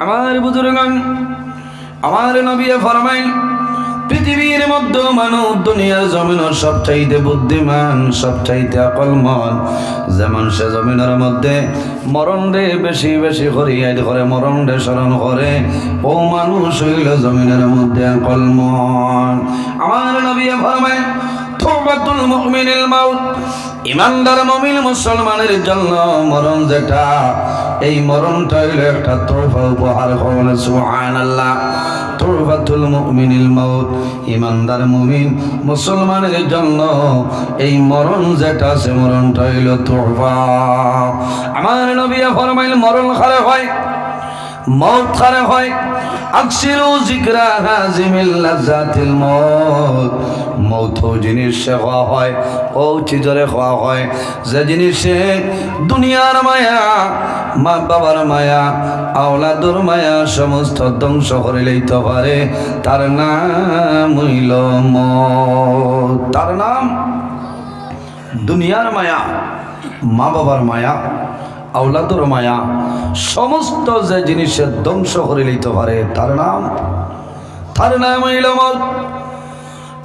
আমার বুজুর্গান, আমার নবী ফরমাইন, পৃথিবীর মধ্যে মানব দুনিয়ার জমিনের সবচাইতে বুদ্ধিমান, সবচাইতে আকলমন। যেমন সে জমিনের মধ্যে মরণ রে বেশি বেশি করিয়াই করে, মরণ রে স্মরণ করে, ও মানুষ হইল জমিনের মধ্যে আকলমন। আমার নবী ফরমাইন, তওবাতুল মুমিনিল মাউত, ইমানদার মুমিন মুসলমানের জন্য মরণ যেটা, এই মরণটা হইল একটা তোহফা, উপহার। সুবহানাল্লাহ। তওবাতুল মুমিনিল মাউত, ইমানদার মুমিন মুসলমানের জন্য এই মরণ যেটা, সে মরণটা হইল তোহফা। আমার নবী ফরমাইল, মরণ খারাপ হয়, মওত খারাপ হয়। আকসিরু যিকরা হাজিমিল লাযাতিল মওত, মওত জিনিসে খাওয়া হয়, ও চিজরে খাওয়া হয় যে জিনিসে দুনিয়ার মায়া, মা বাবার মায়া, আওলাদুর মায়া সমস্ত ধ্বংস করে লইতে পারে, তার নাম হইল মওত। তার নাম দুনিয়ার মায়া, মা বাবার মায়া, আওলাদুর মায়া, সমস্ত যে জিনিসের ধ্বংস করে লইতে পারে, তার নাম হইল মওত।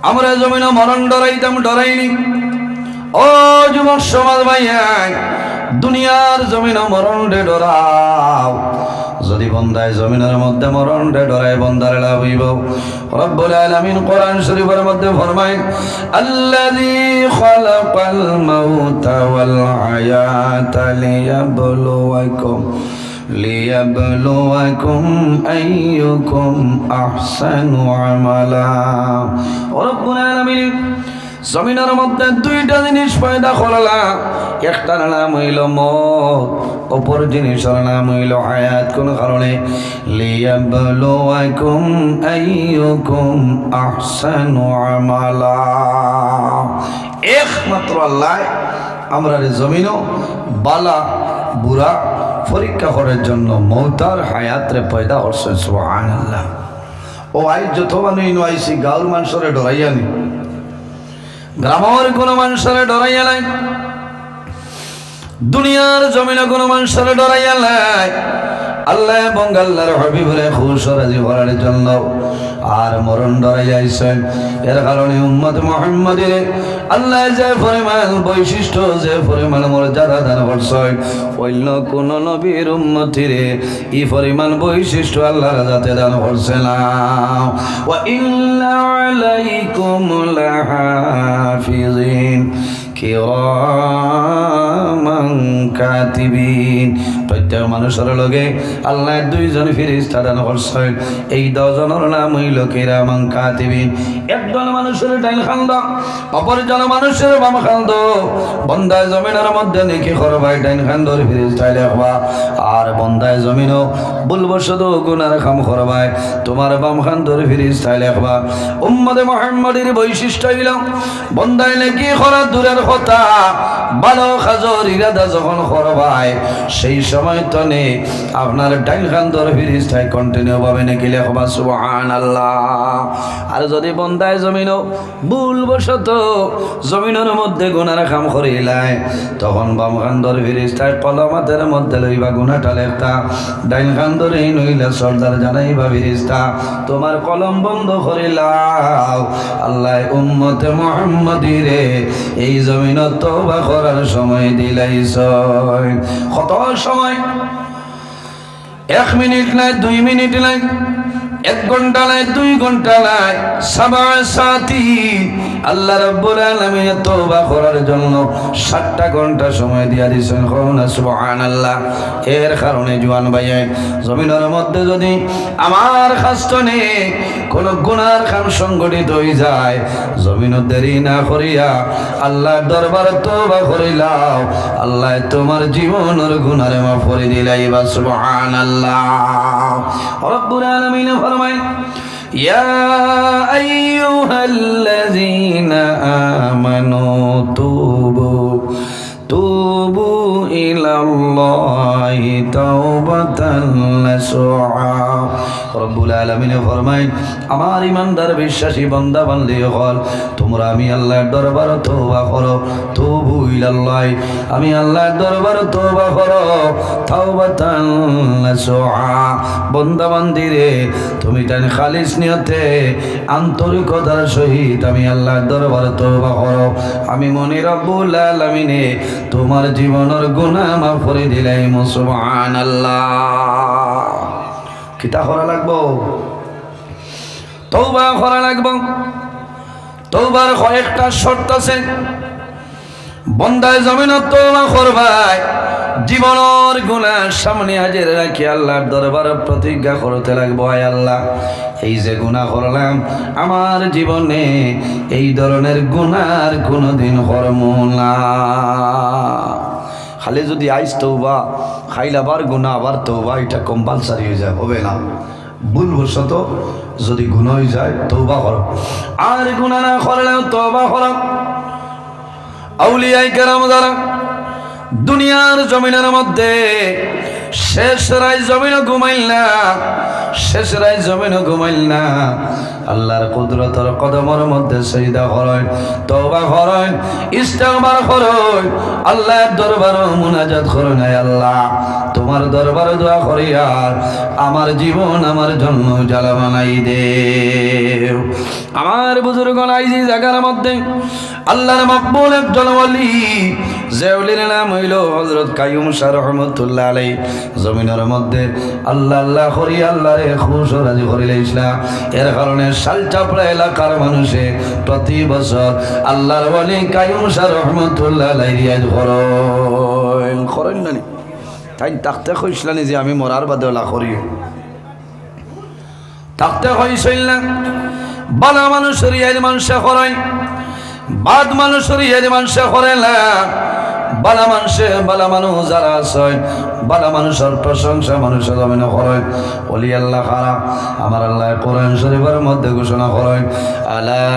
আমরা জমিনে মরণ ডরাইতাম, ডরাইনি। ও যুবক সমাজ ভাইয়া, দুনিয়ার জমিনে মরণ রে ডরাও। যদি বন্দায় জমিনের মধ্যে মরণ রে ডরায়, বন্দারে লাভ হইব। রব্বুল আলামিন কোরআন শরীফের মধ্যে ফরমায়, আল্লাযী খালাকাল মাউতা ওয়াল হায়াতা লিয়াবলুয়াকুম আইয়ুকুম আহসানু আমালা। রব্বুল আলামিন জমিনের মধ্যে দুইটা জিনিস পয়দা করলা, একটার নাম হইল মওত, অপর জিনিসের নাম হইল হায়াত। কোন কারণে? লিয়াবলুয়াকুম আইয়ুকুম আহসানু আমালা। একমাত্র আল্লাহ আমরা জমিনও বালা বুড়া পরীক্ষা করার জন্য মওতার হায়াত রে পয়দা করছে। সুবহানাল্লাহ। ও আই যত মানুষ আইসি গাঁর মানুষরে ডরাইয়া নি, গ্রামের কোনো মানুষের ডরাইয়া নাই, দুনিয়ার জমিনে কোনো মানুষের ডরাইয়া নাই। আল্লাহ এবং আল্লাহর হাবিবরে খুশ রাজি করার জন্য আর মরণ ডরাইয়া আইছেন। এর কারণে উম্মত মুহাম্মাদের আল্লাহ যে পরিমাণ বৈশিষ্ট্য, যে পরিমাণ মর্যাদা দান করছেন, অন্য কোন নবীর উম্মতিরে এই পরিমাণ বৈশিষ্ট্য আল্লাহ যাতে দান করছে না। ওয়া ইন্না আলাইকুম লাহাফিজিন কিরামান কাতিবিন। প্রত্যেক মানুষের লগে আল্লাহ দুইজন ফেরেশতা দান করছেন। এই 10 জনের নাম হইল কিরামান কাতিবিন। একজন মানুষের ডাইন খান্দ, অপরজন মানুষের বাম খান্দ। বন্দায় জমিনের মধ্যে নেকি করবাই, ডাইন খান্দর ফেরেশতায় লেখবা। আর বন্দায় জমিনও ভুলবশত গুনার কাম করবাই, তোমার বাম খান্দর ফেরেশতায় লেখবা। উম্মতে মুহাম্মাদের বৈশিষ্ট্য হইল, বন্দায় নেকি করা দূরের কথা, ভালো কাজের ইরাদা যখন করবাই, সেই সময় তো নেই আপনার ডাইন খান্দর ফেরেশতায় কন্টিনিউ ভাবে নাকি লেখবা। সুবহানাল্লাহ। আর যদি বন্দায় জমিনও ভুলবশত জমিনের মধ্যে গুনার কাম করিলাই, তখন বাম খান্দর ফেরেশতায় কলমাতের মধ্যে লইবা গুনাহটা লেখতা, ডাইন খান্দর এই নইলে সর্দার জানাইবা ফেরেশতা তোমার কলম বন্ধ করিলাও। আল্লাহ উম্মতে মুহাম্মাদিরে এই জমিনত তওবা করার সময় দিলাইছ। কত সময়? 1 মিনিট নাই, 2 মিনিট নাই, 1 ঘন্টা নাই, 2 ঘন্টা নাই, 7 সাথী আল্লাহ রাব্বুল আলামিন তওবা করার জন্য 7টা ঘন্টা সময় দিয়া দিয়েছেন। সুবহানাল্লাহ। এর কারণে জওয়ান ভাইয়ের জমিনের মধ্যে যদি আমার কাছে কোন গুনার কাম সংগঠিত হয়ে যায়, জমিন দেরি না করিয়া আল্লাহর দরবারে তওবা করিলাও, আল্লাহ তোমার জীবনের গুনারে মাফ করে দিলাইবা। সুবহানাল্লাহ। রব্বুল আলামিন ফরমায়, ইয়া আইয়ুহাল্লাযীনা আমানু তুবু ইলাল্লাহি তাওবাতান নাসুহা রব্বুল আলামিন ফরমায় আমার ইমানদার বিশ্বাসী বান্দা বান্দী হল তোমরা আমি আল্লাহর দরবারে তওবা করো তুবু ইলাল্লাহ আমি আল্লাহর দরবারে তওবা করো তাওবাতান নাসুআ বান্দা বান্দী রে তুমি তাই খালিস নিয়তে আন্তরিকতার সহিত আমি আল্লাহর দরবারে তওবা করো আমি মনি রব্বুল আলামিনে তোমার জীবনের গুনাহ মাফ করে দিলাম সুবহানাল্লাহ কিতা করা লাগবো তওবা করা লাগবো তওবার কয়েকটা শর্ত আছে বন্দায় জমিনত তওবা করবাই জীবনের গুনাহ সামনে হাজির রাখি আল্লাহর দরবারে প্রতিজ্ঞা করতে লাগবো আয় আল্লাহ এই যে গুনাহ করলাম আমার জীবনে এই ধরনের গুনার কোনোদিন করব না খালি যদি আইস তওবা খাইলাবার গুনাহ আবার তওবা এটা কম্পালসারি হয়ে যায় হবে না ভুলবশত যদি গুনাহ হয়ে যায় তওবা করো আর গুনাহ না করলেও তওবা করো আউলিয়ায়ে কেরাম যারা দুনিয়ার জমিনের মধ্যে শেষ রায় জমিন ঘুমাইল না শেষ রায় জমিন ঘুমাইল না আল্লাহর কুদরতের কদমের মধ্যে সিজদা করেন তওবা করেন ইস্তিগফার করেন আল্লাহর দরবারে মুনাজাত করেন হে আল্লাহ তোমার দরবারে দোয়া করি আর আমার জীবন আমার জন্য জ্বালা বানাই দেও আমার বুজুর্গণ আইজি জায়গার মধ্যে আল্লাহর মকবুল একজন ওলি যে ওলির নাম হইল হযরত কাইয়ুম শাহ রহমাতুল্লাহ আলাইহি জমিনের মধ্যে আল্লাহ আল্লাহ করি আল্লাহরে খুশ রাজি করিলে ইসলাম এর কারণে শালচাপড়া এলাকার মানুষে প্রতি বছর আল্লাহর ওলি কাইয়ুম শাহ রহমাতুল্লাহ আলাইহি রিয়াজ করেন না তাই তাকতে কইছিলেন যে আমি মরার বাদে ওলা করি তাকতে কইছিল না বালা মানুষের রিয়াজ মানুষে করেন বাদ মানুষের রিয়াজ মানুষে করে না বালা মানুষ যারা আছে বালা মানুষের প্রশংসা মানুষের জমিনে করেন ওলি আল্লাহ খারা আমার আল্লাহ কোরআন শরীফের মধ্যে ঘোষণা করেন আলা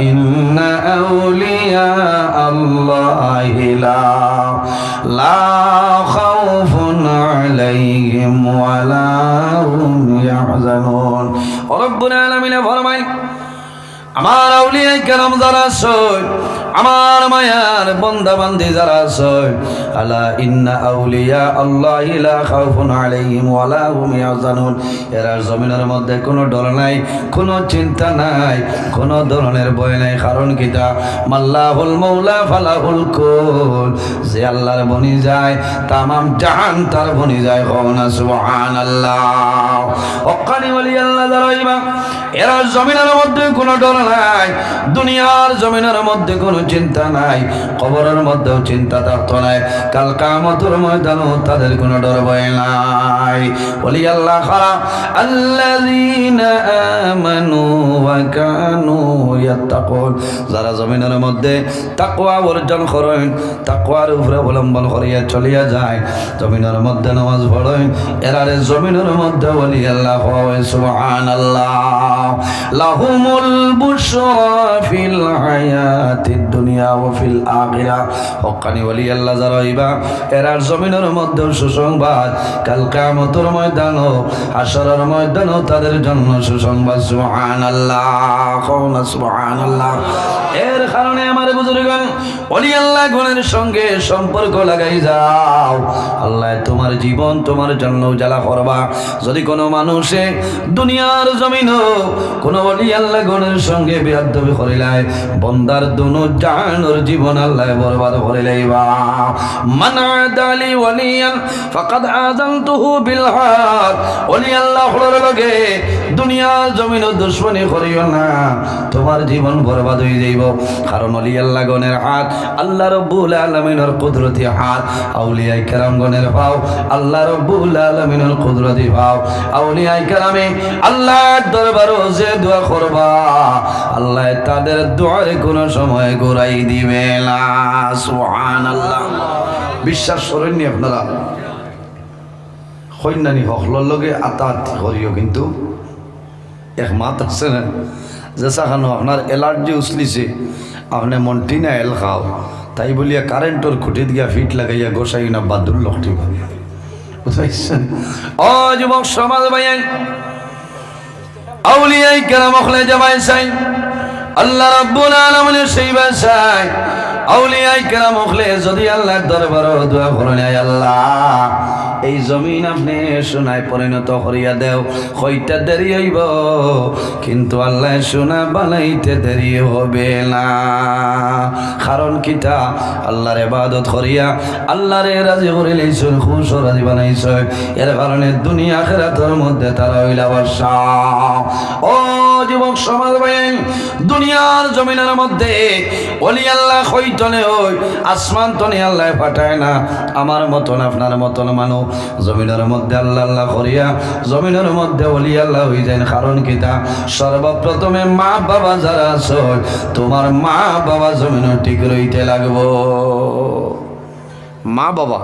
ইন্না আউলিয়া আল্লাহি লা খাউফুন আলাইহিম ওয়া লা হুম ইয়াহজানুন রব্বুল আলামিন ফরমায় আমার আউলিয়ায়ে কেরাম যারা আছে আমার মায়ার বান্দা বান্দি যারা আছে আলা ইন্না আউলিয়া আল্লাহি লা খাউফুন আলাইহিম ওয়া লা হুম ইয়াহজানুন এরা জমিনের মধ্যে কোনো ডর নাই কোনো চিন্তা নাই কোনো ধরনের ভয় নাই কারণ কিতা মাল্লাহুল মাওলা ফালাহুল কুল যে আল্লাহর বনি যায় তামাম জাহান তার বনি যায় কোনা সুবহানাল্লাহ ওকানি ওলি আল্লাহ যারা এরা জমিনের মধ্যে কোনো ডর নাই দুনিয়ার জমিনের মধ্যে কোনো চিন্তা নাই কবরের মধ্যেও চিন্তা থাকতো নাই কাল কিয়ামতের ময়দানেও তাদের কোনো ডর ভয় নাই ওলি আল্লাহ খারা আল্লাযীনা আমানু ওয়া কানু ইয়াত্তাকুন যারা জমিনের মধ্যে তাকওয়া অর্জন করেন তাকওয়ার উপরে অবলম্বন করিয়া চলিয়া যায় জমিনের মধ্যে নামাজ পড়েন এরারে জমিনের মধ্যে ওলি আল্লাহ হয় সুবহানাল্লাহ লাহুমুল বুশরা ফিল হায়াতিদ দুনিয়া ওয়া ফিল আখিরা হক্কানি ওলি আল্লাহ যারা হইবা এরার জমিনের মধ্যে সুসংবাদ কাল কিয়ামতের ময়দানও হাশরের ময়দানও তাদের জন্য সুসংবাদ সুবহানাল্লাহ কওনা সুবহানাল্লাহ এর কারণে আমার বুজুর্গগণ ওলি আল্লাহ গুণের সঙ্গে সম্পর্ক লাগাই যাও আল্লাহ তোমার জীবন তোমার জন্য উজালা করবা যদি কোনো মানুষে দুনিয়ার জমিনও কোনো ওলি আল্লাহ গুণের সঙ্গে বেয়াদবি করিলাই বন্দার দুনো জাহানের জীবন আল্লাহ বরবাদ করে লইবা মান আদালি ওয়ালিয়ান ফাকাদ আযানতুহু বিল হাক ওলি আল্লাহ হলোর লগে দুনিয়ার জমিনও দুশমনি করিও না তোমার জীবন বরবাদ হয়ে যাইব কারণ ওলি আল্লাহ গণের হাত আল্লাহ রাব্বুল আলামিনের কুদরতি হাত আউলিয়ায়ে কেরাম গণের পাও আল্লাহ রাব্বুল আলামিনের কুদরতি পাও আউলিয়ায়ে কেরামে আল্লাহর দরবারে যে দোয়া করবা আল্লাহ তাদের দোয়ারে কোনো সময় ঘুরাই দিবে না সুবহানাল্লাহ বিশ্বাস করেন নি আপনারা কইনানি হকলর লগে আতাত করিও কিন্তু এক মাত আছে না যে সাখানো আপনার এলার্জি উছলিছে আপনি মন্টিনা এল খাও তাই বলিয়া কারেন্টর খুঁটিত গিয়া ফিট লাগাইয়া গোসাই না বাদুর লকটি বুঝাইছেন? ও যুবক সমাজ ভাইয়ের, আউলিয়ায়ে কেরাম ওখলে জামাই চাই, আল্লাহ রাব্বুল আলামিনের সেই বাসায় আউলিয়ায়ে কেরাম ওখলে যদি আল্লাহর দরবারে দোয়া করেন, আয় আল্লাহ এই জমিন আপনি সোনায় পরিণত করিয়া দেও, কইটা দেরি হইব কিন্তু আল্লাহ সোনা বানাইতে দেরি হবে না। কারণ কিটা? আল্লাহর ইবাদত করিয়া আল্লাহরে রাজি করে লইছেন, খুশ রাজি বানাইছেন, এর কারণে দুনিয়া আখিরাতের মধ্যে তারা হইলা বর্ষা। ও যুবক সমাজ ভাই, দুনিয়ার জমিনের মধ্যে ওলি আল্লাহ কইতনে হই, আসমান তনে আল্লাহ পাঠায় না। আমার মতন আপনার মতন মানুষ জমিনের মধ্যে আল্লাহ আল্লাহ করিয়া জমিনের মধ্যে ওলি আল্লাহ হয়ে যায়। কারণ কিতা? সর্বপ্রথমে মা বাবা যারা আছে, তোমার মা বাবা জমিনে ঠিক রইতে লাগবো। মা বাবা,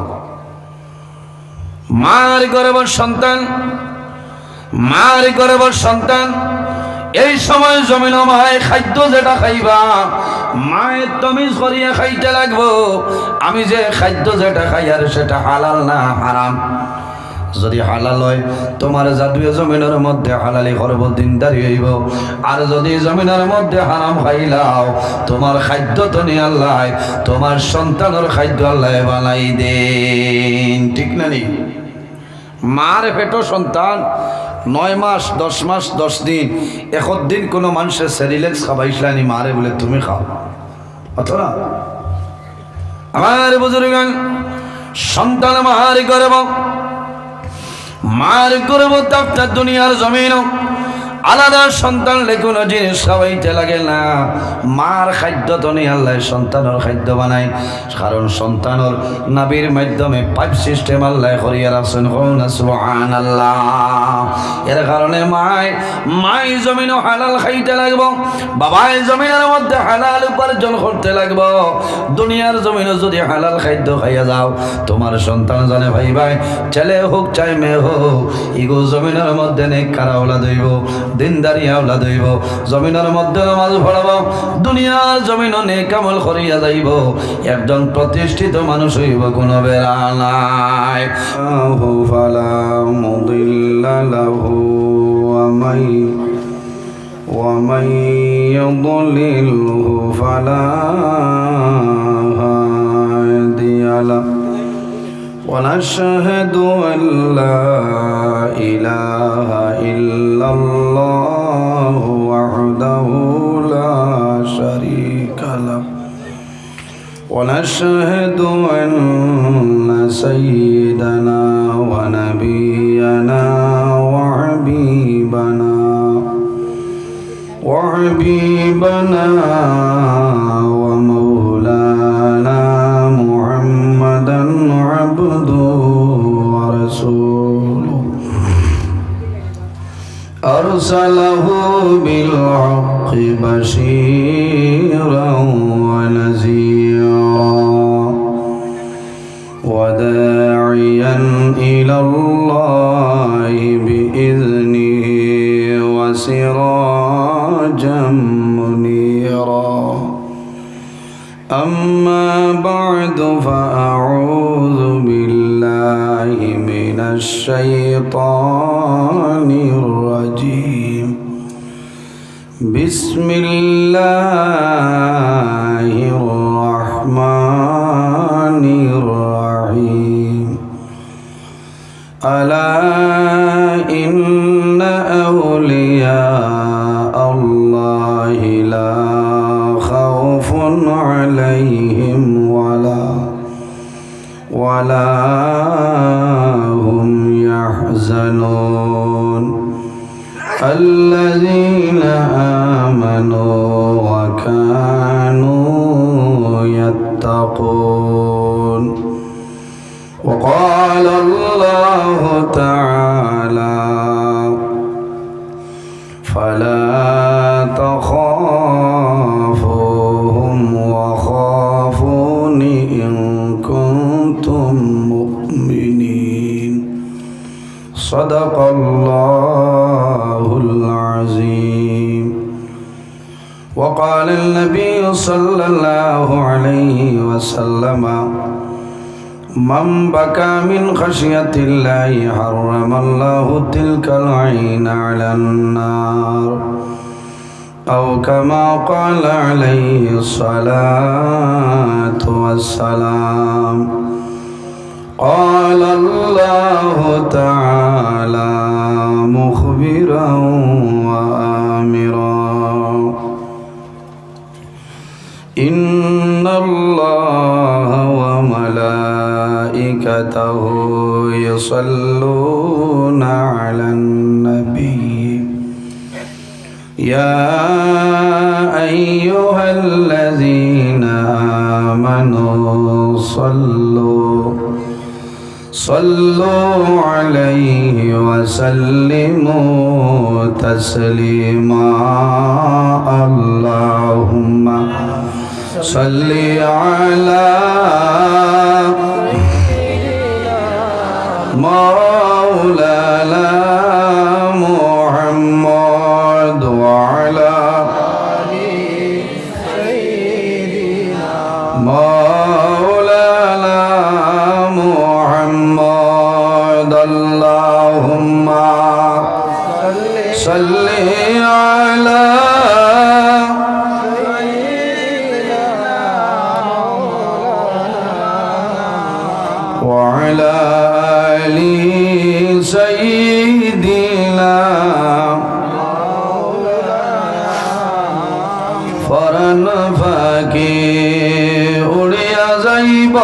মার গর্ভের সন্তান, মার গর্ভের সন্তান এই সময় জমিন মায় খাদ্য যেটা খাইবা মায়ের তমিজ করিয়া খাইতে লাগবো। আমি যে খাদ্য যেটা খাই আর সেটা হালাল না হারাম। যদি হালাল হয় তোমার জাদুয়ে জমিনের মধ্যে হালালি করব, দিনদারি হইব। আর যদি জমিনের মধ্যে হারাম খাইলাও তোমার খাদ্য তো নিয়ে আল্লাহ তোমার সন্তানের খাদ্য আল্লাহ বানাই দেন। ঠিক না নি? মার পেটো সন্তান 9 মাস 10 মাস 10 দিন 1 দিন কোনো মানুষের সেরিলেক্স খাবাইছিলানি মারে বলে তুমি খাও অথবা আমার বুজুর্গান সন্তান মার গর্ব তাপটা দুনিয়ার জমিন আলাদা সন্তান লেখুন জিনিস খাওয়াইতে লাগে না। মার খাদ্য তো নেই আল্লাহ সন্তানের খাদ্য বানায়, কারণ সন্তানের নাবির মাধ্যমে পাইপ সিস্টেম আল্লাহ করিয়া রাখছেন। সুবহানাল্লাহ। এর কারণে মাই জমিনও হালাল খাইতে লাগবো, বাবাই জমিনের মধ্যে হালাল উপার্জন করতে লাগবো। দুনিয়ার জমিনে যদি হালাল খাদ্য খাইয়া যাও তোমার সন্তান জানে ভাই ভাই ছেলে হোক চাই মেয়ে হোক ইগো জমিনের মধ্যে নেক কারা ওলাদ হইব, দিনদারি আওলাদ হইব, জমিনের মধ্যে নামাজ পড়াব, দুনিয়ার জমিন নেক আমল করিয়া যাইব, একজন প্রতিষ্ঠিত মানুষ হইব, কোনো বেড়া নাই। ফালা মুদিল্লা লাহু ওয়া মান ইউদ্লিলহু ফালা হাদিয়া লাহু ونشهد أن لا إله إلا الله وحده لا شريك له ونشهد أن سيدنا ونبينا وحبيبنا ومولانا محمدا عبده ورسوله أرسله بالحق بشيرا ونذيرا وداعيا إلى الله بإذنه وسراجا منيرا. أما بعد فأعوذ بالله من الشيطان الرجيم. بسم الله الرحمن الرحيم. ألا إن أولياء الله لا خوف عليهم ولا هم يحزنون الذين آمنوا وكانوا يتقون. وقال الله تعالى فلا تخافوهم وخافون إن كنتم مؤمنين. صدق الله العظيم. وقال النبي صلى الله عليه وسلم من بكى من خشية الله حرم الله تلك العين على النار أو كما قال عليه الصلاة والسلام قال الله تعالى مخبرا وآمرا إن الله وملائكته يصلون على النبي يا أيها الذين آمنوا صلوا عليه وسلموا تسليما اللهم صل على مولانا محمد وعلى مولانا محمد اللهم صل على وعلى آل سيدنا ফরন ফাঁকি উড়িয়া যাইব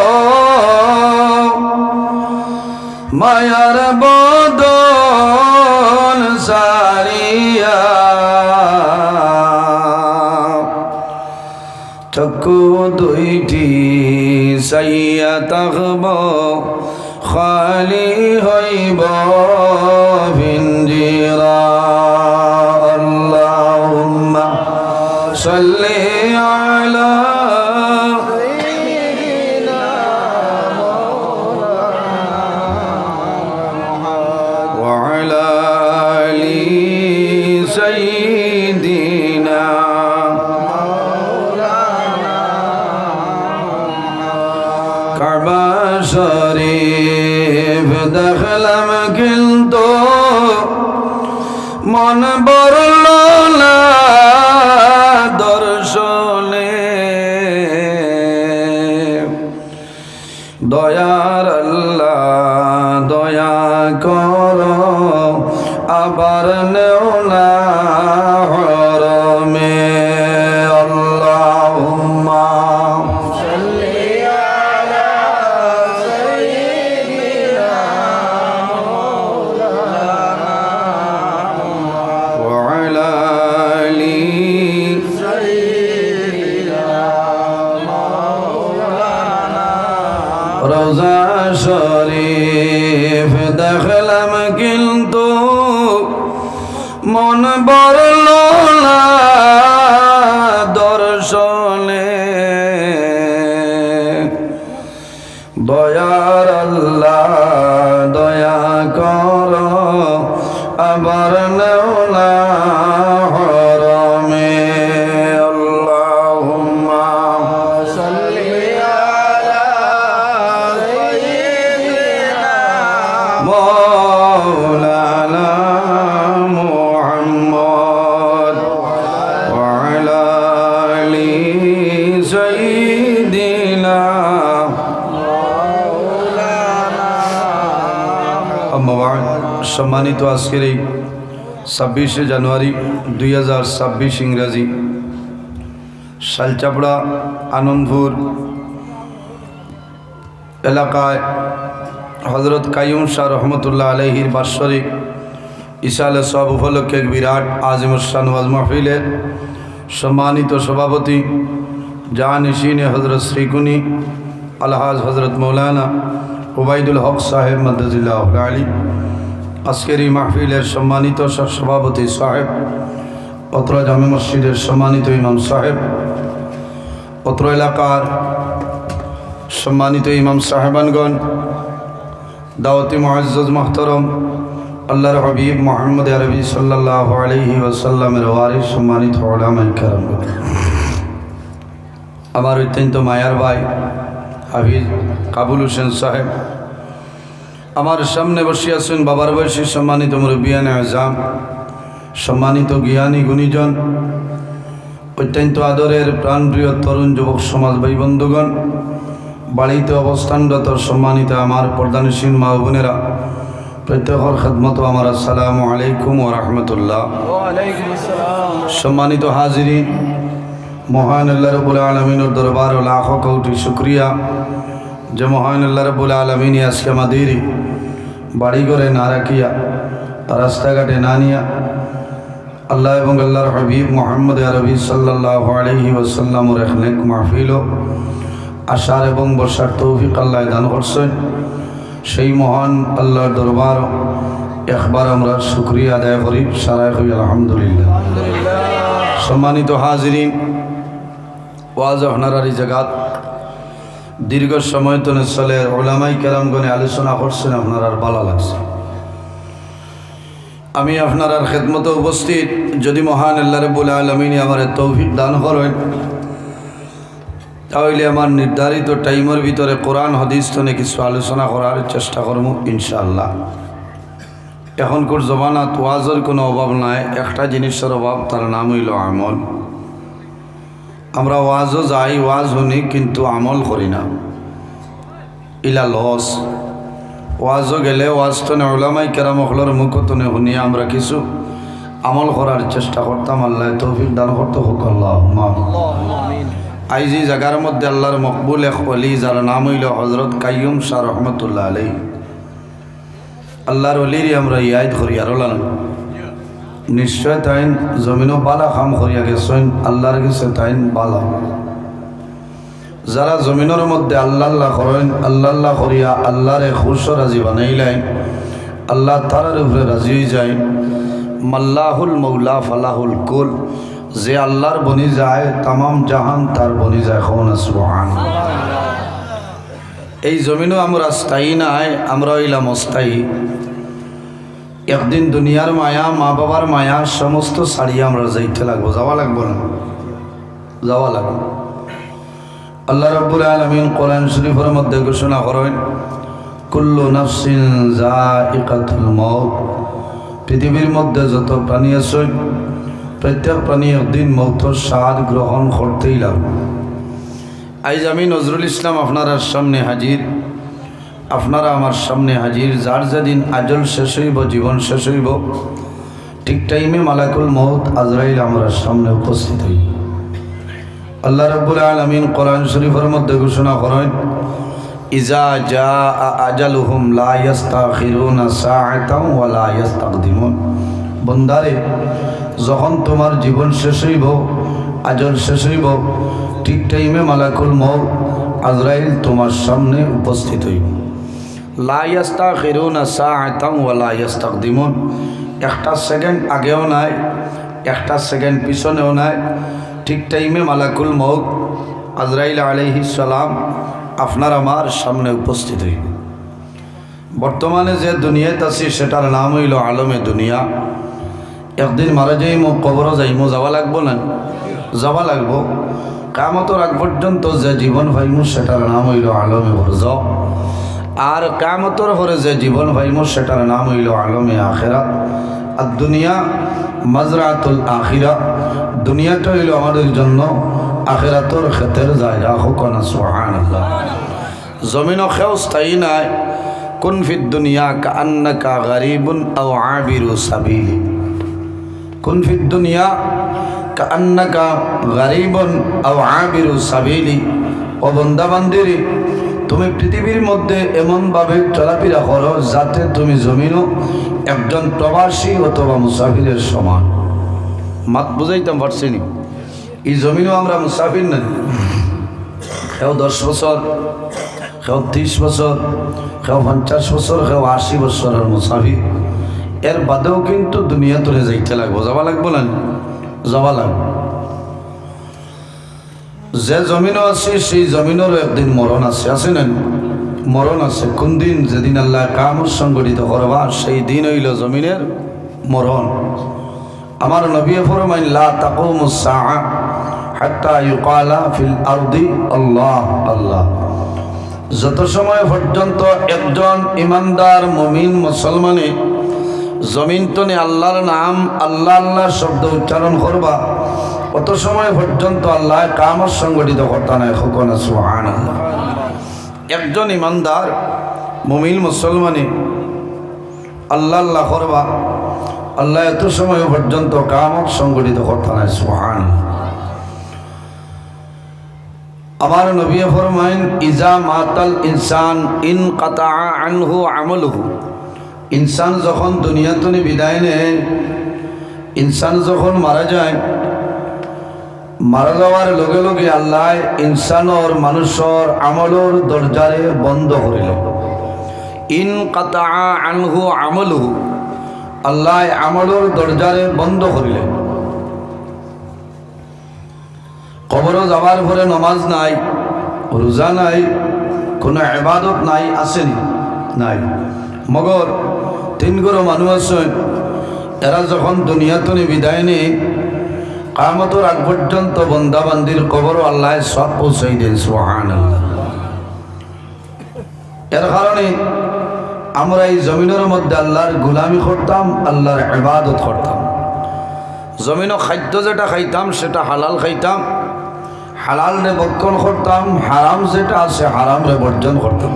মায়ার বদন সারিয়া চক্ষু দুইটি সাইয়া তাকব খালি হইব ভিঞ্জিরা আল্লাহুম্মা সাল্লি আলা ওয়া আলা আলি সাইয়্যিদিনা কাবা শরীফ দেখলাম কিন্তু মন বরল না দর্শনে দয়ার আল্লাহ দয়া কর আবার নেও না হরমে আল্লাহুম্মা রোজা শরীফ দেখলাম কিন্তু মন বরল না দর্শনে দয়ার আল্লাহ দয়া কর আবার নেও না হরমে আল্লাহুম্মা সাল্লি مولانا محمد وعلى آل سيدنا أما بعد সম্মানিত আজকের এই 26শে জানুয়ারি 2026 ইংরেজি শালচাপড়া আনন্দপুর এলাকায় হযরত কাইয়ুম শাহ রহমতুল্লাহ আলাইহির বাৎসরিক ইসালে সব উপলক্ষে এক বিরাট আজিমুশান ওয়াজ মাহফিলের সম্মানিত সভাপতি জাহানিশিনে হযরত শ্রীকুনি আলহাজ হযরত মৌলানা উবাইদুল হক সাহেব মাদ্দাজিল্লাহ আলী আজকের এই মাহফিলের সম্মানিত সভাপতি সাহেব অত্র জামে মসজিদের সম্মানিত ইমাম সাহেব অত্র এলাকার সম্মানিত ইমাম সাহেবানগণ দাওয়াতি মুআজ্জাজ মুহতারাম আল্লাহর হাবিব মুহাম্মদ আরবি সাল্লাল্লাহু আলাইহি ওয়াসাল্লামের ওয়ারিস সম্মানিত উলামায়ে কেরাম, আমার অত্যন্ত মায়ার ভাই হাফিজ কাবুল হোসেন সাহেব, আমার সামনে বসে আছেন বাবার বয়সী সম্মানিত মুরব্বিয়ানে আজম, সম্মানিত জ্ঞানী গুণীজন, অত্যন্ত আদরের প্রাণপ্রিয় তরুণ যুবক সমাজ ভাই বন্ধুগণ, বাড়িতে অবস্থানরত সম্মানিত আমার পর্দানশীল মা বোনেরা, প্রত্যেকের খেদমত আমার আসসালামু আলাইকুম ওয়া রাহমাতুল্লাহ। সম্মানিত হাজিরিন, মহান আল্লাহ রাব্বুল আলামিনের দরবার ও লাখো কোটি শুকরিয়া যে মহান আল্লাহ রাব্বুল আলামিন আজকে আমাদের বাড়ি ঘরে না রাখিয়া, রাস্তাঘাটে না নিয়া আল্লাহ এবং আল্লাহর হাবিব মুহাম্মদ আরবি সাল্লাল্লাহু আলাইহি ওয়াসাল্লামের এক নেক মাহফিল আশার এবং বর্ষার তৌফিক আল্লাহ দান করছেন। সেই মহান আল্লাহর দরবার একবার আমরা শুকরিয়া আদায় করি, সারাই করি আলহামদুলিল্লাহ। সম্মানিত হাজিরিন, ওয়াজ আপনার এই জায়গা দীর্ঘ সময় তো চলে, ওলামাই কেরামগণে আলোচনা করছেন, আপনার আর ভালো লাগছে। আমি আপনার আর খেদমতে উপস্থিত, যদি মহান আল্লাহ রাব্বুল আলামিন আমার তৌফিক দান করেন, তাহলে আমার নির্ধারিত টাইমের ভিতরে কোরআন হাদিস তনে কিছু আলোচনা করার চেষ্টা করব ইনশাআল্লাহ। এখনকার জমানাত ওয়াজের কোনো অভাব নাই, একটা জিনিসের অভাব, তার নাম হইল আমল। আমরা ওয়াজও যাই, ওয়াজ শুনি, কিন্তু আমল করি না, ইলা লস। ওয়াজও গেলে ওয়াজ তনে ওলামাই কেরামখলার মুখ তনে শুনিয়ে আমরা কিছু আমল করার চেষ্টা করতাম। আল্লাহ তৌফিক দান করতে হোক, আল্লাহুম্মা আমিন। আইজি জায়গার মধ্যে আল্লাহর মকবুল এক ওলি, যার নাম হইল হযরত কাইয়ুম শাহ রহমতুল্লাহ আলাইহি। আল্লাহর ওলিরই আমরা ইয়াদ করি, আর নিশ্চয় তাইন জমিনও বালা কাম করিয়া গেছেন, আল্লাহর কাছে তাইন বালা। যারা জমিনের মধ্যে আল্লাহ আল্লাহ করেন, আল্লাহ আল্লাহ করিয়া আল্লাহরে খুশ রাজি বানাইলেন, আল্লাহ তার উপরে রাজি হয়ে যায়। মাল্লাহুল মৌলা ফালাহুল কুল, যে আল্লাহর বনি যায় তামাম জাহান তার বনি যায়। সুবহানাল্লাহ। এই জমিনও আমরা স্থায়ী নাই, আমরা হইলাম অস্থায়ী। একদিন দুনিয়ার মায়া, মা বাবার মায়া সমস্ত ছাড়িয়ে আমরা যাইতে লাগবো, যাওয়া লাগবো না? যাওয়া লাগবে। আল্লাহ রাব্বুল আলামিন কোরআন শরীফের মধ্যে ঘোষণা করেন, কুল্লু নাফসিন যায়িকাতুল মউত। পৃথিবীর মধ্যে যত প্রাণী আছে, প্রত্যেক প্রাণী একদিন মৌতের স্বাদ গ্রহণ করতেই লাগবে। আজ আমি নজরুল ইসলাম আপনার সামনে হাজির, আপনারা আমার সামনে হাজির। যার যেদিন আজল শেষ হইব, জীবন শেষ হইব, ঠিক টাইমে মালাকুল মউত আজরাইল আমার সামনে উপস্থিত হইব। আল্লাহ রাব্বুল আলামিন কোরআন শরীফের মধ্যে ঘোষণা করেন, ইজা জাআ আজালুহুম লা ইস্তাখিরুনা সাআতাও ওয়া লা ইস্তাকদিমুন। বন্দারে, যখন তোমার জীবন শেষ হইব, আজল শেষ হইব, ঠিক টাইমে মালাকুল মউত আজরাইল তোমার সামনে উপস্থিত হইব। লা ইস্তাখিরুনা সাআতাও ওয়া লা ইস্তাকদিমুন। একটা সেকেন্ড আগেও নাই, একটা সেকেন্ড পিছনেও নাই, ঠিক টাইমে মালাকুল মউত আজরাইল আলাইহিস সালাম আপনার আমার সামনে উপস্থিত হইব। বর্তমানে যে দুনিয়াতে আছি সেটার নাম হইল আলমে দুনিয়া। একদিন মারা যাইমো, কবরও যাইমো, যাওয়া লাগবো না? যাওয়া লাগবো। কিয়ামতের আগ পর্যন্ত যে জীবন পাইমু সেটার নাম হইল আলমে বরজখ। আর কিয়ামতের পরে যে জীবন পাইমু সেটার নাম হইল আলমে আখিরাত। আর দুনিয়া মাজরাতুল আখিরা, দুনিয়াটা হইল আমাদের জন্য আখিরাতের ক্ষেতের জায়গা। হোক না সুবহানাল্লাহ। জমিন খেও স্থায়ী নাই। কুন ফিদ দুনিয়া কাআন্নাকা গারিবুন আও আবিরু সাবিলি। কুন ফিদ দুনিয়া কাআন্নাকা গারিবুন আও আবিরু সাবিলি। ও বান্দা বান্দিরে, তুমি পৃথিবীর মধ্যে এমনভাবে চলাফেরা করো যাতে তুমি জমিনও একজন প্রবাসী অথবা মুসাফিরের সমান। মাত বুঝাইতাম পারছি নি? এই জমিনও আমরা মুসাফির না। কেউ 10 বছর, কেউ 30 বছর, কেউ 50 বছর, কেউ 80 বছরের মুসাফির। এর বাদেও কিন্তু দুনিয়া তুলে যাইতে লাগবো, যাওয়া লাগবো না? যাওয়া লাগবে। যে জমিনও আছে সেই জমিনেরও একদিন মরণ আছে, আছে না? মরণ আছে। কোন দিন? যেদিন আল্লাহ কিয়ামত সংগঠিত করবা, সেই দিন হইল জমিনের মরণ। আমার নবী ফরমাইন, লা তাকুমুস সাআ হাত্তা ইউকালা ফিল আরদি আল্লাহ আল্লাহ। যত সময় পর্যন্ত একজন ইমানদার মুমিন মুসলমানে জমিন তনে আল্লাহর নাম আল্লাহ আল্লাহ শব্দ উচ্চারণ করবা, অত সময় পর্যন্ত আল্লাহ কামত সংগঠিত করতে নাই। হুকুনা সুবহানাল্লাহ। একজন ইমানদার মুমিন মুসলমানে আল্লাহ আল্লাহ করবা, আল্লাহ এত সময় পর্যন্ত কামত সংগঠিত করতে নাই। সুবহানাল্লাহ। আমার নবী ফরমায়েন, ইজা মাতাল ইনসান ইনকাতা আনহু আমালুহু। ইনসান যখন দুনিয়াতে বিদায় নেয়, ইনসান যখন মারা যায়, মারা যাওয়ার লগে লগে আল্লাহ ইনসানর মানুষের আমলর দরজারে বন্ধ করিল। ইনকাতা আনহু আমালুহু, আল্লাহ আমলর দরজারে বন্ধ করিলেন। কবরও যাওয়ার পরে নমাজ নাই, রোজা নাই, কোনো ইবাদত নাই, আসেনি নাই। মগর তিন গরো মানুষ আছেন, এরা যখন দুনিয়াতে বিদায় নেই, কিয়ামতের আগ পর্যন্ত বান্দা বান্দির কবরও আল্লাহ সব পৌঁছাই দেন। সুবহানাল্লাহ। এর কারণে আমরা এই জমিনের মধ্যে আল্লাহর গোলামি করতাম, আল্লাহর ইবাদত করতাম। জমিনও খাদ্য যেটা খাইতাম সেটা হালাল খাইতাম, হালাল রে ভক্ষণ করতাম, হারাম যেটা আছে হারাম রে বর্জন করতাম।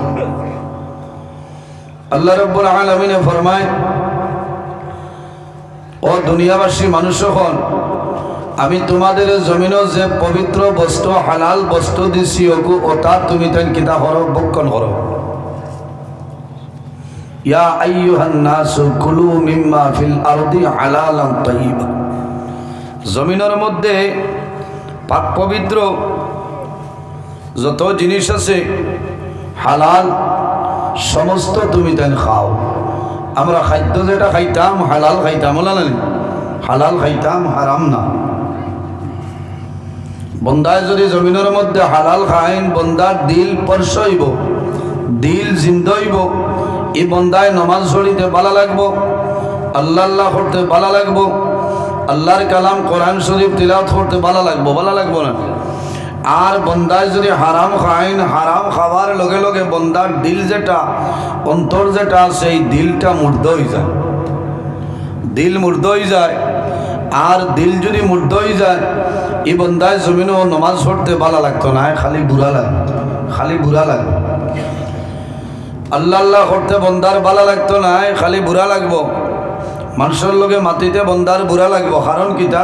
আল্লাহ রাব্বুল আলামিন ফরমায়, ও দুনিয়াবাসী মানুষ হন, আমি তোমাদের জমিনও যে পবিত্র বস্তু হালাল বস্তু দিছি ওটা তুমি তাই কিতা করো, ভক্ষণ করো। ইয়া আইয়ুহান নাসু কুলু মিম্মা ফিল আরদি হালালান তাইয়্যিবা। জমিনের মধ্যে পাক পবিত্র যত জিনিস আছে হালাল সমস্ত তুমি তাই খাও। আমরা খাদ্য যেটা খাইতাম হালাল খাইতাম, হালাল খাইতাম, হারাম না। বন্দায় যদি জমিনের মধ্যে হালাল খাইন, বন্দার দিল পরশ হইব, দিল জিন্দা হইব। এই বন্দায় নমাজ পড়িতে ভালো লাগবো, আল্লাহ আল্লাহ করতে ভালো লাগবো, আল্লাহর কালাম কোরআন শরীফ তিলাওয়াত করতে ভালো লাগবো না। আর বন্দায় যদি হারাম খাইন, হারাম খাওয়ার লগে লগে বন্দার দিল যেটা অন্তর যেটা সেই দিলটা মুর্দ হয়ে যায়, দিল মুর্দ হয়ে যায়। আর দিল যদি মুর্দ হয়ে যায়, এই বন্দায় জমিনও নমাজ পড়তে ভালো লাগতো না, খালি বুড়া লাগতো, খালি বুড়া লাগতো। আল্লাহ আল্লাহ করতে বন্দার ভালো লাগতো না, খালি বুড়া লাগবো। মানুষের লোকে মাটিতে বন্দার বুড়া লাগবো, কারণ কিটা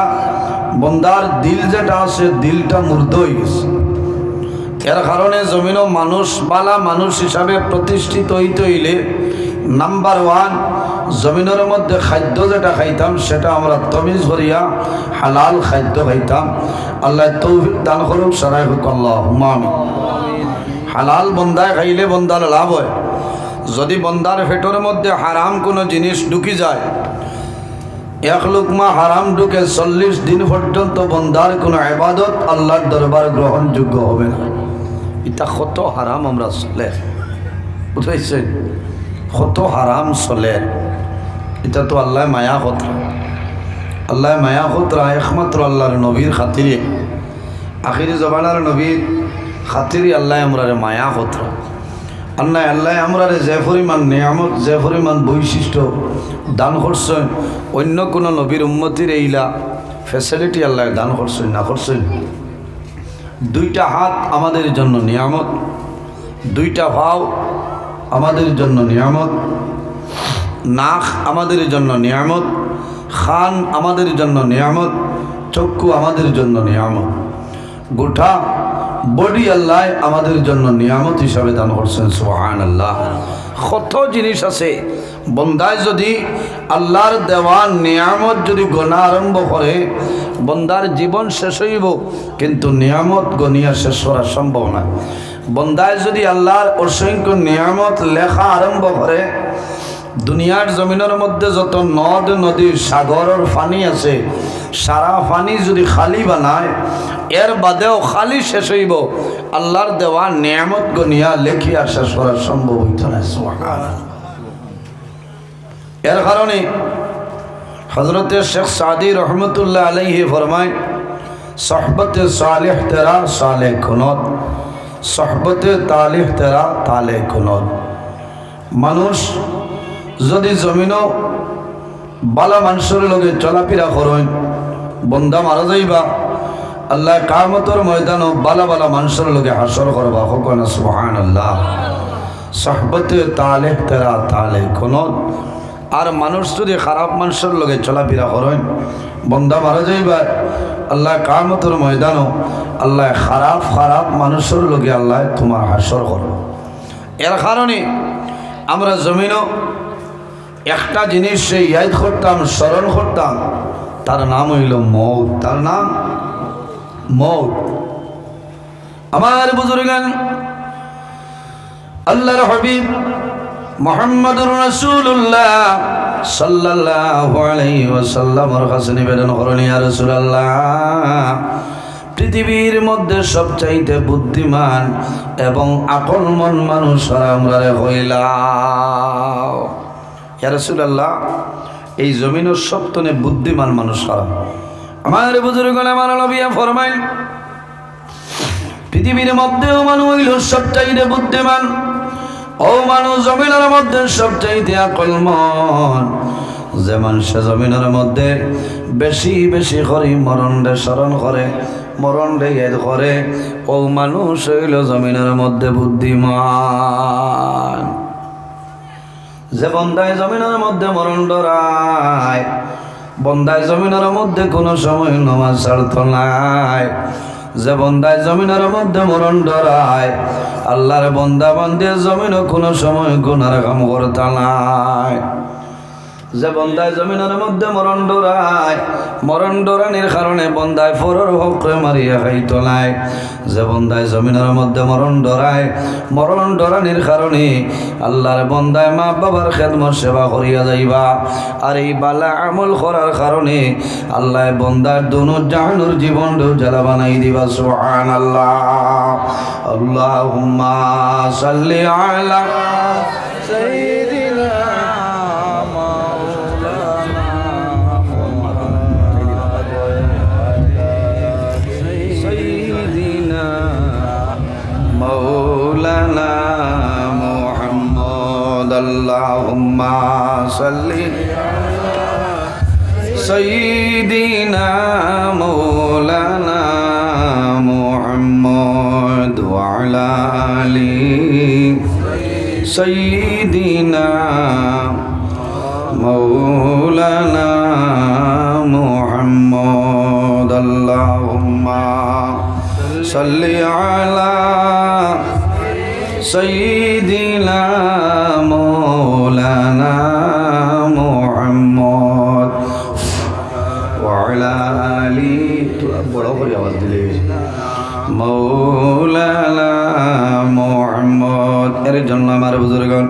বন্দার দিল যেটা আছে দিলটা মুর্দ হয়ে গেছে। এর কারণে জমিনও মানুষ বালা মানুষ হিসাবে প্রতিষ্ঠিত হইতে হইলে নাম্বার ওয়ান, জমিনের মধ্যে খাদ্য যেটা খাইতাম সেটা আমরা তমিজ করিয়া হালাল খাদ্য খাইতাম। আল্লাহ তৌফিক দান করুক, সারাই হোক আল্লাহুম্মা আমিন। হালাল বন্দায় খাইলে বন্দার লাভ হয়। যদি বন্দার পেটের মধ্যে হারাম কোনো জিনিস ঢুকি যায়, এক লুকমা হারাম ঢুকে 40 দিন পর্যন্ত বন্দার কোনো ইবাদত আল্লাহর দরবার গ্রহণযোগ্য হবে না। এটা কত হারাম আমরা চলে, বুঝাইছেন? কত হারাম চলে। এটা তো আল্লাহ মায়া খতরা, আল্লাহ মায়া খতরা একমাত্র আল্লাহর নবীর খাতিরে, আখিরি জবানার নবীর খাতিরে আল্লাহ আমরারে মায়া খতরা। আল্লাহ আমরারে যে পরিমাণ নিয়ামত, যে পরিমাণ বৈশিষ্ট্য দান করছেন, অন্য কোনো নবীর উম্মতির এইলা ফ্যাসিলিটি আল্লাহ দান করছেন না, করছেন? দুইটা হাত আমাদের জন্য নিয়ামত, দুইটা ভাও আমাদের জন্য নিয়ামত, নাক আমাদের জন্য নিয়ামত, খান আমাদের জন্য নিয়ামত, চক্ষু আমাদের জন্য নিয়ামত, গোটা বডি আল্লাহ আমাদের জন্য নিয়ামত হিসাবে দান করছেন। সুবহানাল্লাহ। কত জিনিস আছে বন্দায় যদি আল্লাহর দেওয়া নিয়ামত যদি গণা আরম্ভ করে, বন্দার জীবন শেষ হইব, কিন্তু নিয়ামত গনিয়া শেষ করা সম্ভব না। বন্দায় যদি আল্লাহর অসংখ্য নিয়ামত লেখা আরম্ভ করে, দুনিয়ার জমিনের মধ্যে যত নদ নদী সাগরের পানি আছে, সারা পানি যদি খালি বানায়, এর বাদেও খালি শেষ হইব, আল্লাহর দেওয়া নিয়ামত গনিয়া লেখিয়া শেষ করা সম্ভব হইত না। সুবহানাল্লাহ। এর কারণে হযরতে শেখ সাদি রহমতুল্লাহ আলাইহি ফরমায়, সোহবতে সালেহ তেরা সালে খুনত। সহবতে তালিহ তেরা তালে কুনত। মানুষ যদি জমিনও বালা মানুষের লগে চলাফেরা করেন, বন্দা মারা যাইবা, আল্লাহ কিয়ামতের ময়দানও বালা বালা মানুষের লগে হাসর করবা। হকনা সুবহানাল্লাহ। সহবতে তালিহ তেরা তালে কুনত। আর মানুষ যদি খারাপ মানুষের লগে চলাফেরা করেন, বন্দা মারা যাইবা, আল্লাহ কিয়ামতের ময়দানও আল্লাহ খারাপ খারাপ মানুষের লগে আল্লাহ তোমার হাসর করবে। এর কারণে আমরা জমিনও একটা জিনিস সেই ইয়াদ করতাম, স্মরণ করতাম, তার নাম হইল মৌত। তার নাম মৌত। আমার বুজুর্গান, আল্লাহর হাবিব মুহাম্মদুর রাসূলুল্লাহ সাল্লাল্লাহু আলাইহি ওয়াসাল্লামের কাছে নিবেদন করেন, ইয়া রাসূলুল্লাহ, পৃথিবীর মধ্যে সবচাইতে বুদ্ধিমান এবং আকলমন মানুষ আমরা হইলাম। ইয়া রাসূলুল্লাহ, এই জমিনের সবতনে বুদ্ধিমান মানুষ কারা? আমার বুজুর্গণ, আমার নবী ফরমাইল, পৃথিবীর মধ্যেও মানুষ হইল সবচাইতে বুদ্ধিমান, ও মানুষ জমিনের মধ্যে সবচাইতে আকলমন। যে মানুষ জমিনের মধ্যে বেশি বেশি করে মরণ রে স্মরণ করে, মরণ রে ইয়াদ করে, ও মানুষ হইল জমিনের মধ্যে বুদ্ধিমান। যে বন্দায় জমিনের মধ্যে মরণ ডরায়, বন্দায় জমিনের মধ্যে কোনো সময় নামাজ ছাড়ত নাই, যে বন্দায় জমিনের মধ্যে মরণ ডরায়, আল্লাহর বন্দা বান্দির জমিনও কোনো সময় গুনার কাম করতে নাই। যে বন্দায় জমিনের মধ্যে মরণ ডরায়, মরণ ডরানির কারণে বন্দায় ফরর হকরে মারিয়া খাইত নাই। যে বন্দায় জমিনের মধ্যে মরণ ডরায়, মরণ ডরানির কারণে আল্লাহর বন্দায় মা বাবার খেদমত সেবা করিয়া যাইবা। আর এই বালা আমল করার কারণে আল্লাহ বন্দার দুনো জাহানুর জীবন জ্বালা বানাই দিবা। সুবহানাল্লাহ। আল্লাহুম্মা সাল্লি আলা সাইয়্যিদিনা مولانا محمد اللهم صل سيدنا مولانا محمد وعلى آل سيدنا مولانا محمد اللهم صل على سيدنا مولانا محمد وعلى آل مولانا محمد। এর জন্য আমার বুজুর্গণ